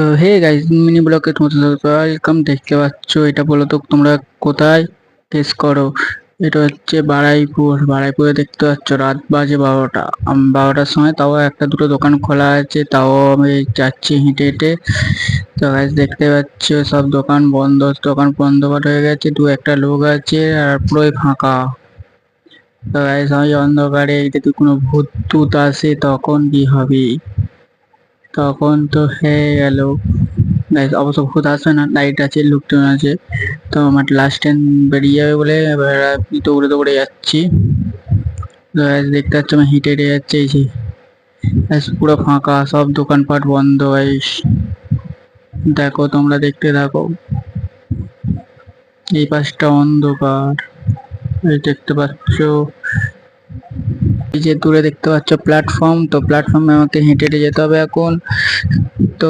তো hey guys, mini ব্লকে তোমাদের ওয়েলকাম। দেখতে পাচ্ছ, এটা বলো তো তোমরা কোথায়? গেস করো। এটা হচ্ছে বারাইপুরে দেখতে পাচ্ছ রাত বাজে 12টা। 12টার সময় তাও একটা দুটো দোকান খোলা আছে, তাও আমি যাচ্ছি হেঁটে হেঁটে। তো গাইস দেখতে পাচ্ছ সব দোকান বন্ধ হয়ে গেছে, দু একটা লোক আছে আর পুরোই ফাঁকা। তো গাইস আমি অন্ধকারে যদি কোনো ভূত টুত আসে তখন কি হবে? তখন তো হয়ে গেল। গাইস অবশ্য ভূত আসবে না, লাইট আছে, লোকজন আছে। তো আমার লাস্ট ট্রেন বেরিয়ে যাবে বলে এবার আমি দৌড়ে দৌড়ে যাচ্ছি। তো guys দেখতে পাচ্ছ আমি হেঁটে হেঁটে যাচ্ছি, এই যে guys পুরো ফাঁকা, সব দোকানপাট বন্ধ। গাইস দেখো, তোমরা দেখতে থাকো, এই পাশটা অন্ধকার। এই দেখতে পাচ্ছ, এই যে দূরে দেখতে পাচ্ছ প্ল্যাটফর্ম, তো প্ল্যাটফর্মে আমাকে হেঁটে হেঁটে যেতে হবে এখন। তো